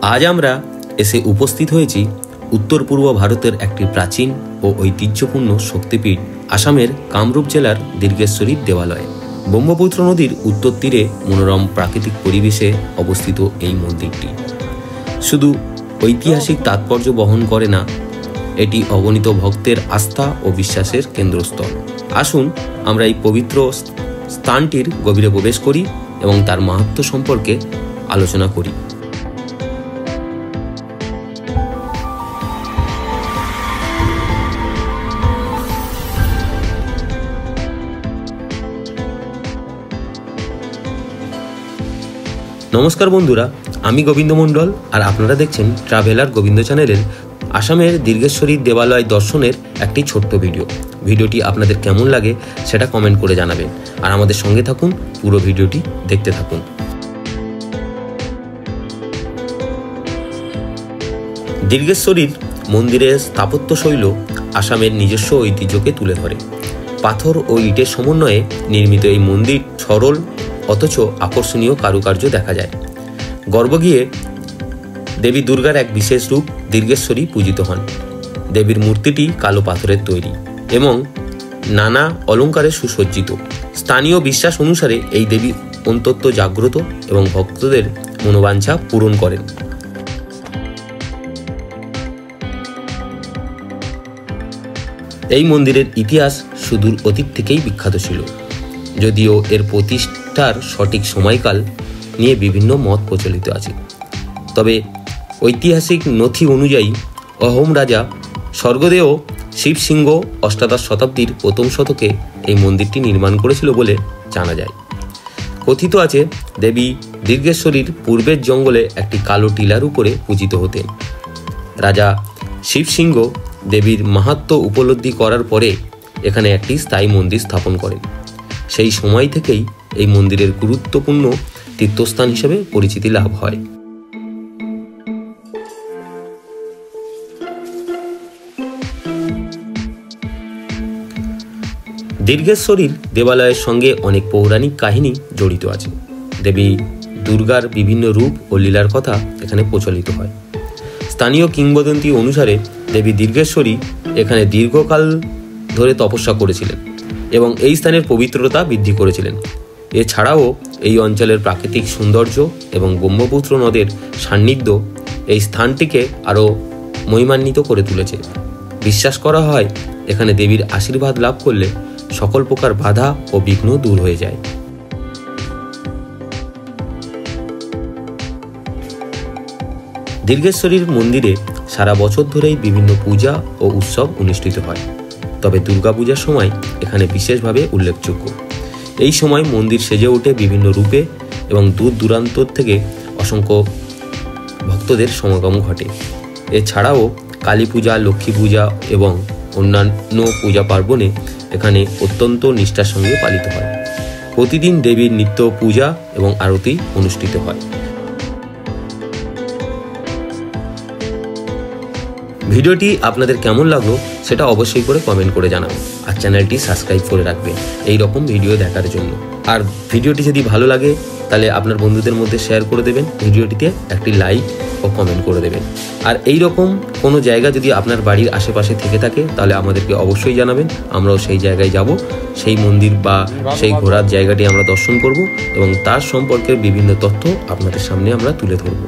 আজ আমরা এসে উপস্থিত হয়েছি উত্তর পূর্ব ভারতের একটি প্রাচীন ও ঐতিহ্যপূর্ণ শক্তিপীঠ আসামের কামরূপ জেলার দীর্ঘেশ্বরীর দেবালয়ে। ব্রহ্মপুত্র নদীর উত্তর তীরে মনোরম প্রাকৃতিক পরিবেশে অবস্থিত এই মন্দিরটি শুধু ঐতিহাসিক তাৎপর্য বহন করে না, এটি অগণিত ভক্তের আস্থা ও বিশ্বাসের কেন্দ্রস্থল। আসুন আমরা এই পবিত্র স্থানটির গভীরে প্রবেশ করি এবং তার মাহাত্ম্য সম্পর্কে আলোচনা করি। নমস্কার বন্ধুরা, আমি গোবিন্দ মণ্ডল আর আপনারা দেখছেন ট্রাভেলার গোবিন্দ চ্যানেলের আসামের দীর্ঘেশ্বরীর দেবালয় দর্শনের একটি ছোট্ট ভিডিওটি আপনাদের কেমন লাগে সেটা কমেন্ট করে জানাবেন আর আমাদের সঙ্গে থাকুন, পুরো ভিডিওটি দেখতে থাকুন। দীর্ঘেশ্বরীর মন্দিরের স্থাপত্যশৈল আসামের নিজস্ব ঐতিহ্যকে তুলে ধরে। পাথর ও ইটের সমন্বয়ে নির্মিত এই মন্দির সরল অথচ আকর্ষণীয় কারুকার্য দেখা যায়। গর্ভগৃহে দেবী দুর্গার এক বিশেষ রূপ দীর্ঘেশ্বরী পূজিত হন। দেবীর মূর্তিটি কালো পাথরের তৈরি এবং নানা অলঙ্কারে সুসজ্জিত। স্থানীয় বিশ্বাস অনুসারে এই দেবী অন্তত জাগ্রত এবং ভক্তদের মনোবাঞ্ছা পূরণ করেন। এই মন্দিরের ইতিহাস সুদূর অতীত থেকেই বিখ্যাত ছিল, যদিও এর প্রতিষ্ঠার সঠিক সময়কাল নিয়ে বিভিন্ন মত প্রচলিত আছে। তবে ঐতিহাসিক নথি অনুযায়ী অহোম রাজা স্বর্গদেও শিবসিংহ অষ্টাদশ শতাব্দীর প্রথম শতকে এই মন্দিরটি নির্মাণ করেছিল বলে জানা যায়। কথিত আছে দেবী দীর্ঘেশ্বরীর পূর্বের জঙ্গলে একটি কালো টিলার উপরে পূজিত হতেন। রাজা শিবসিংহ দেবীর মাহাত্ম্য উপলব্ধি করার পরে এখানে একটি স্থায়ী মন্দির স্থাপন করেন। সেই সময় থেকেই এই মন্দিরের গুরুত্বপূর্ণ তীর্থস্থান হিসেবে পরিচিতি লাভ হয়। দীর্ঘেশ্বরীর দেবালয়ের সঙ্গে অনেক পৌরাণিক কাহিনী জড়িত আছে। দেবী দুর্গার বিভিন্ন রূপ ও লীলার কথা এখানে প্রচলিত হয়। স্থানীয় কিংবদন্তি অনুসারে দেবী দীর্ঘেশ্বরী এখানে দীর্ঘকাল ধরে তপস্যা করেছিলেন এবং এই স্থানের পবিত্রতা বৃদ্ধি করেছিলেন। এছাড়াও এই অঞ্চলের প্রাকৃতিক সৌন্দর্য এবং ব্রহ্মপুত্র নদের সান্নিধ্য এই স্থানটিকে আরও মহিমান্বিত করে তুলেছে। বিশ্বাস করা হয় এখানে দেবীর আশীর্বাদ লাভ করলে সকল প্রকার বাধা ও বিঘ্ন দূর হয়ে যায়। দীর্ঘেশ্বরীর মন্দিরে সারা বছর ধরেই বিভিন্ন পূজা ও উৎসব অনুষ্ঠিত হয়, তবে দুর্গাপূজার সময় এখানে বিশেষভাবে উল্লেখযোগ্য। এই সময় মন্দির সেজে ওঠে বিভিন্ন রূপে এবং দূর দূরান্ত থেকে অসংখ্য ভক্তদের সমাগম ঘটে। এছাড়াও কালী পূজা, লক্ষ্মী পূজা এবং অন্যান্য পূজা পার্বণে এখানে অত্যন্ত নিষ্ঠার সঙ্গে পালিত হয়। প্রতিদিন দেবীর নিত্য পূজা এবং আরতি অনুষ্ঠিত হয়। ভিডিওটি আপনাদের কেমন লাগলো সেটা অবশ্যই করে কমেন্ট করে জানাবেন আর চ্যানেলটি সাবস্ক্রাইব করে রাখবেন এই রকম ভিডিও দেখার জন্য। আর ভিডিওটি যদি ভালো লাগে তাহলে আপনার বন্ধুদের মধ্যে শেয়ার করে দেবেন, ভিডিওটিতে একটি লাইক ও কমেন্ট করে দেবেন। আর এই রকম কোনো জায়গা যদি আপনার বাড়ির আশেপাশে থেকে থাকে তাহলে আমাদেরকে অবশ্যই জানাবেন, আমরাও সেই জায়গায় যাব, সেই মন্দির বা সেই ঘোরার জায়গাটি আমরা দর্শন করব এবং তার সম্পর্কে বিভিন্ন তথ্য আপনাদের সামনে আমরা তুলে ধরব।